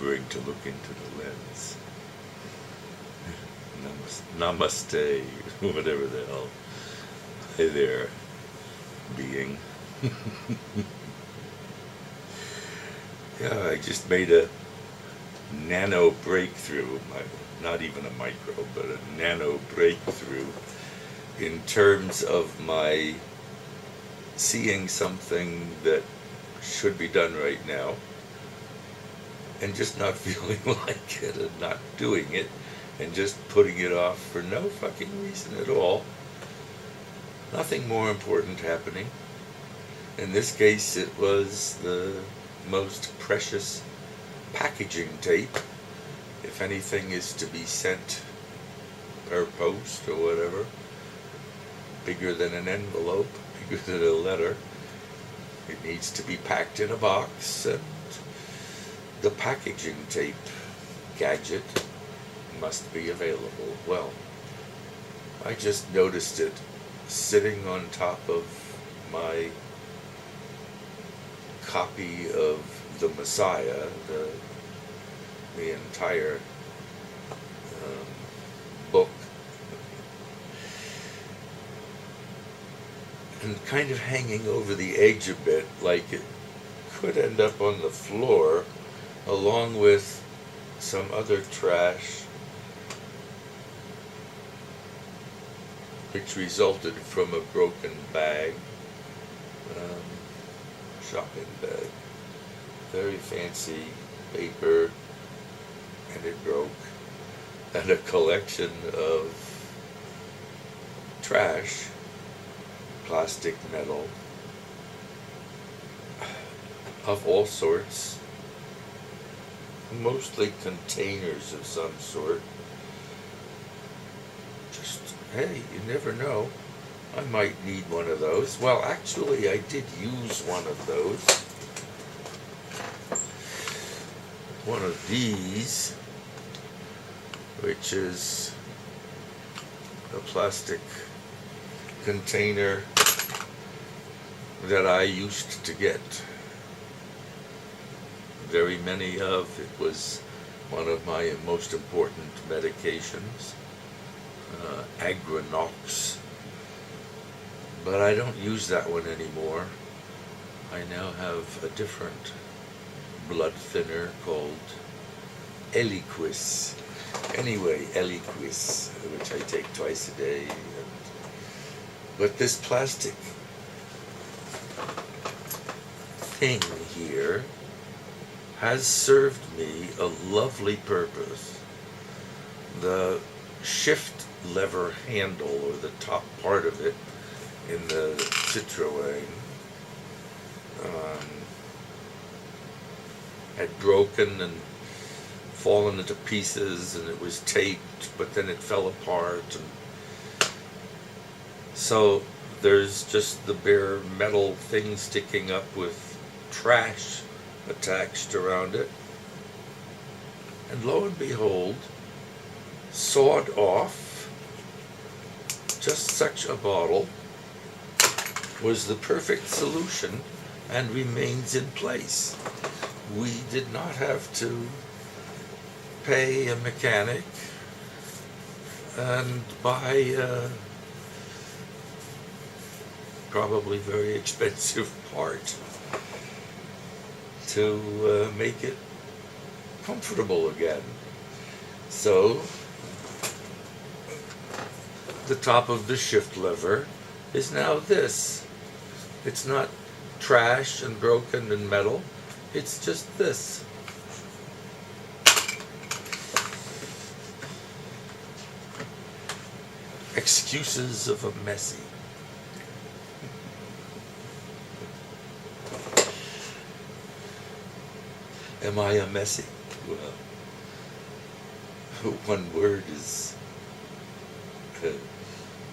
remembering to look into the lens. Namaste, whatever the hell. Hey there, being. Yeah, I just made a nano breakthrough, not even a micro, but a nano breakthrough in terms of my seeing something that should be done right now and just not feeling like it and not doing it and just putting it off for no fucking reason at all. Nothing more important happening. In this case, it was the most precious packaging tape. If anything is to be sent per post or whatever, bigger than an envelope, bigger than a letter, it needs to be packed in a box, and the packaging tape gadget must be available. Well, I just noticed it sitting on top of my copy of The Messiah, the entire book, and kind of hanging over the edge a bit, like it could end up on the floor along with some other trash which resulted from a broken bag, shopping bag, very fancy paper, and it broke, and a collection of trash, plastic, metal, of all sorts, mostly containers of some sort. Just, hey, you never know, I might need one of those. Well, actually, I did use one of those. One of these, which is a plastic container that I used to get very many of. It was one of my most important medications, Agranox, but I don't use that one anymore. I now have a different blood thinner called Eliquis. Anyway, Eliquis, which I take twice a day. But this plastic thing here has served me a lovely purpose. The shift lever handle, or the top part of it, in the Citroën had broken and fallen into pieces, and it was taped, but then it fell apart, and so there's just the bare metal thing sticking up with trash attached around it. And lo and behold, sawed off, just such a bottle was the perfect solution and remains in place. We did not have to pay a mechanic and buy a probably very expensive part to make it comfortable again. So the top of the shift lever is now this. It's not trash and broken and metal. It's just this. Excuses of a messy. Am I a messy? Well, one word is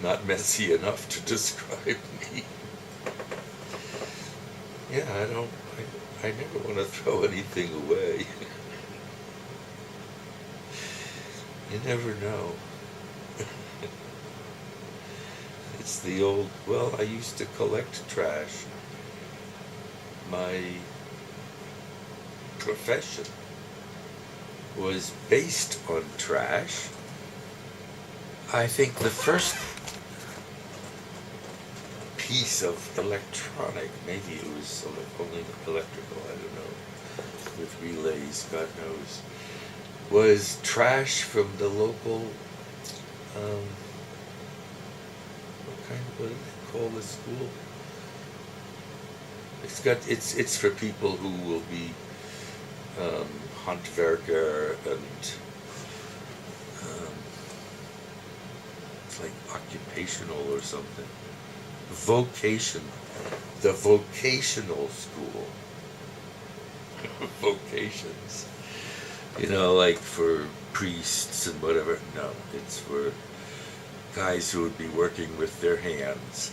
not messy enough to describe me. Yeah, I never want to throw anything away. You never know. It's the old, well, I used to collect trash. My profession was based on trash. I think the first piece of electronic, maybe it was only electrical, I don't know, with relays, God knows, was trash from the local, what do they call the school? It's for people who will be Handwerker and it's like occupational or something. Vocation, the vocational school. Vocations. Like for priests and whatever. No, it's for guys who would be working with their hands.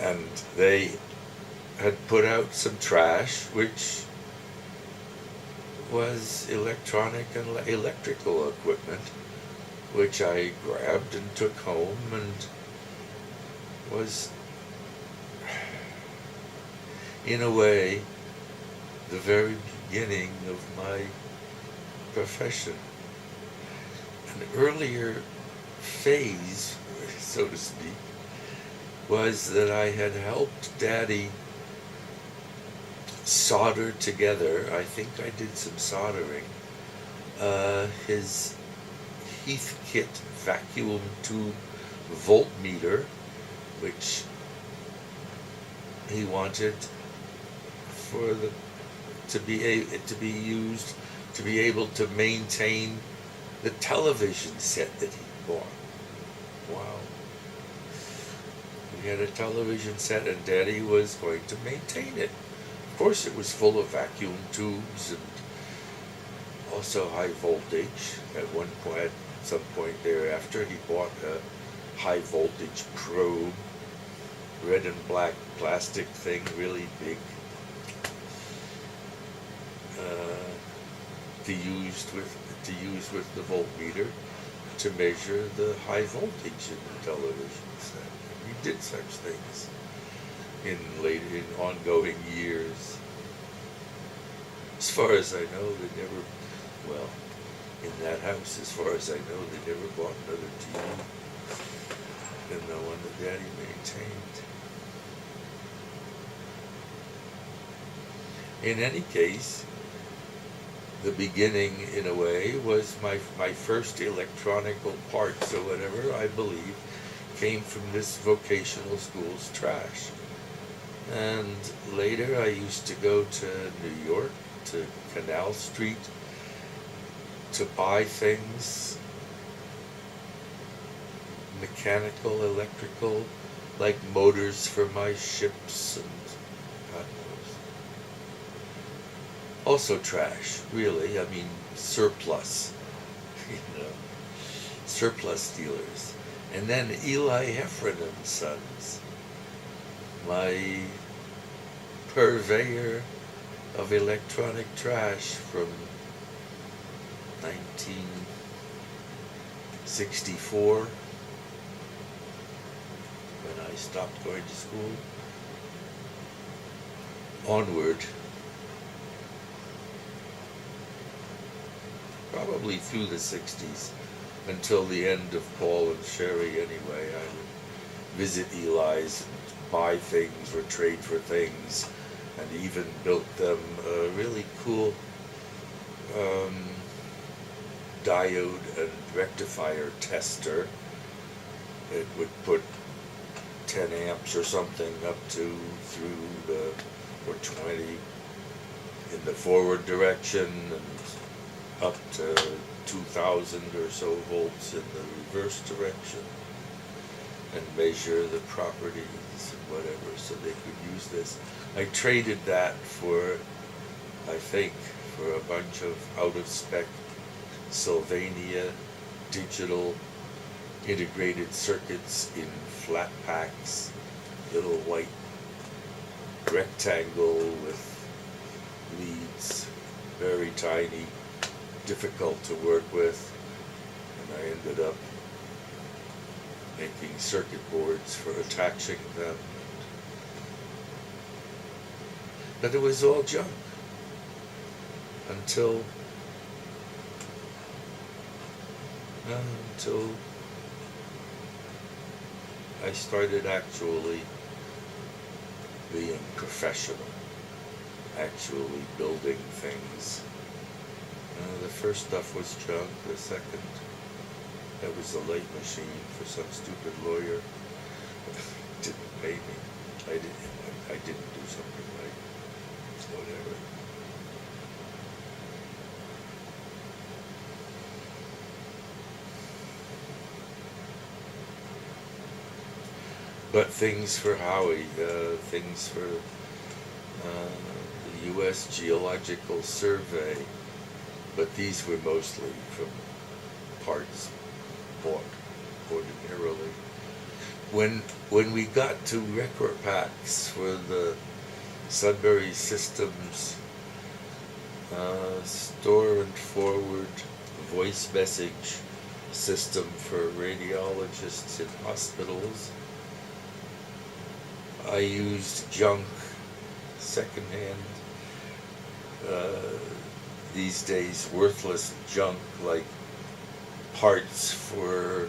And they had put out some trash, which was electronic and electrical equipment, which I grabbed and took home and was, in a way, the very beginning of my profession. An earlier phase, so to speak, was that I had helped Daddy solder together, I think I did some soldering, his Heathkit vacuum tube voltmeter, which he wanted to be used to be able to maintain the television set that he bought. Wow. We had a television set and Daddy was going to maintain it. Of course it was full of vacuum tubes and also high voltage. At some point thereafter, he bought a high voltage probe, red and black plastic thing, really big, to use with the voltmeter to measure the high voltage in the television set. And we did such things in ongoing years. As far as I know, in that house, as far as I know, they never bought another TV than the one that Daddy maintained. In any case, the beginning, in a way, was my first electronical parts or whatever, I believe, came from this vocational school's trash. And later I used to go to New York, to Canal Street, to buy things, mechanical, electrical, like motors for my ships and God knows. Also trash, really, surplus, surplus dealers. And then Eli Heffron and Sons, my purveyor of electronic trash from 1964, when I stopped going to school, onward, probably through the 60s, until the end of Paul and Sherry anyway. I would visit Eli's and buy things or trade for things, and even built them a really cool diode and rectifier tester. It would put 10 amps or something up to or 20 in the forward direction and up to 2,000 or so volts in the reverse direction, and measure the properties and whatever so they could use this. I traded that for a bunch of out-of-spec Sylvania digital integrated circuits in flat packs, little white rectangle with leads, very tiny, difficult to work with, and I ended up making circuit boards for attaching them. But it was all junk until until I started actually being professional, actually building things. The first stuff was junk. The second, that was a light machine for some stupid lawyer. Didn't pay me. I didn't do something right. Whatever. But things for Howie, things for the U.S. Geological Survey, but these were mostly from parts bought ordinarily. When we got to record packs for the Sudbury Systems store and forward voice message system for radiologists in hospitals, I used junk, secondhand, these days worthless junk like parts for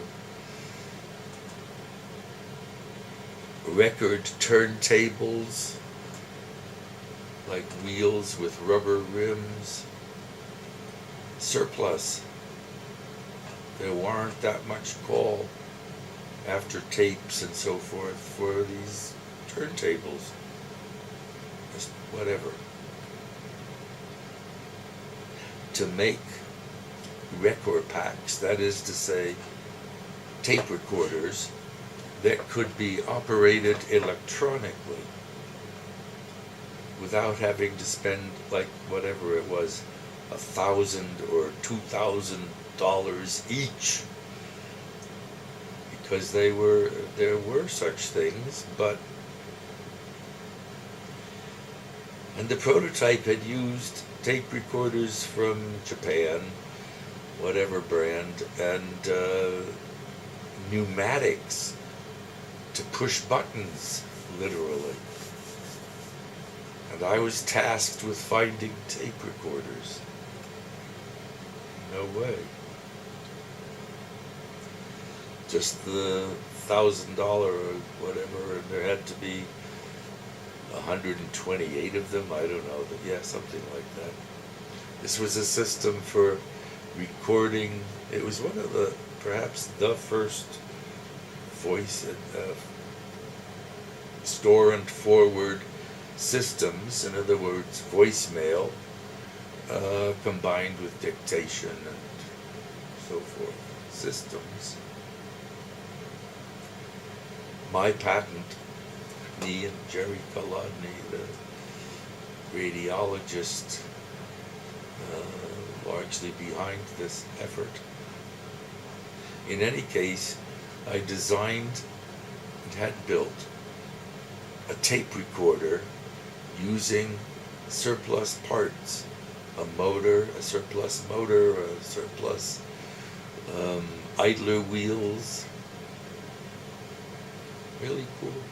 record turntables, like wheels with rubber rims, surplus. There weren't that much call after tapes and so forth for these turntables. Just whatever. To make record packs, that is to say, tape recorders that could be operated electronically without having to spend, like, whatever it was, $1,000 or $2,000 each, because there were such things, but, and the prototype had used tape recorders from Japan, whatever brand, and pneumatics to push buttons, literally. And I was tasked with finding tape recorders. No way. Just the $1,000 or whatever, and there had to be 128 of them, I don't know, but yeah, something like that. This was a system for recording. It was one of the, perhaps the first voice store and forward systems, in other words, voicemail, combined with dictation and so forth, systems. My patent, me and Jerry Kolodny, the radiologist, largely behind this effort. In any case, I designed and had built a tape recorder using surplus parts, a motor, a surplus motor, a surplus idler wheels. Really cool.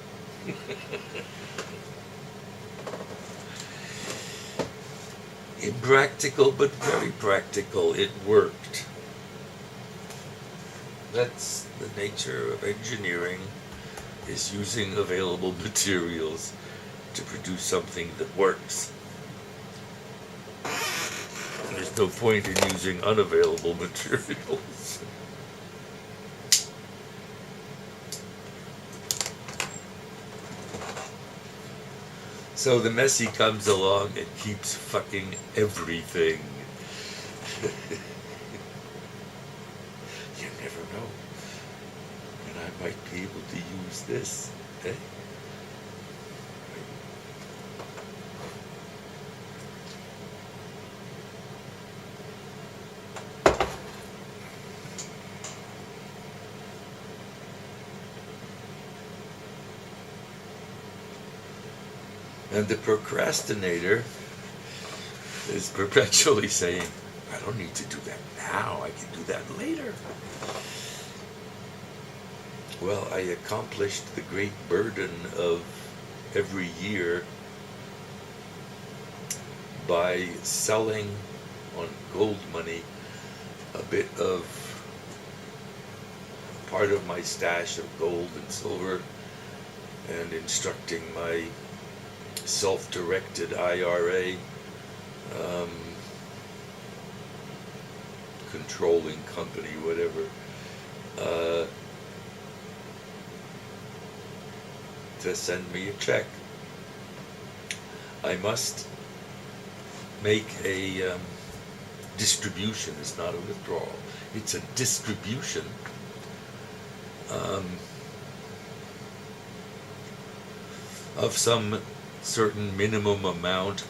Impractical, but very practical. It worked. That's the nature of engineering, is using available materials to produce something that works. There's no point in using unavailable materials. So the Messi comes along and keeps fucking everything. You never know. And I might be able to use this. Eh? And the procrastinator is perpetually saying, I don't need to do that now, I can do that later. Well, I accomplished the great burden of every year by selling on gold money a bit of part of my stash of gold and silver, and instructing my self-directed IRA, controlling company, whatever, to send me a check. I must make a distribution. It's not a withdrawal. It's a distribution of some certain minimum amount,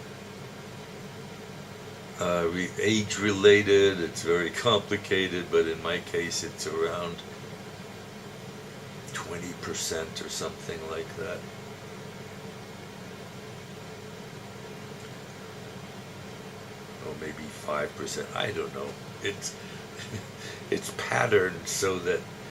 age-related. It's very complicated, but in my case, it's around 20% or something like that. Or maybe 5%. I don't know. It's it's patterned so that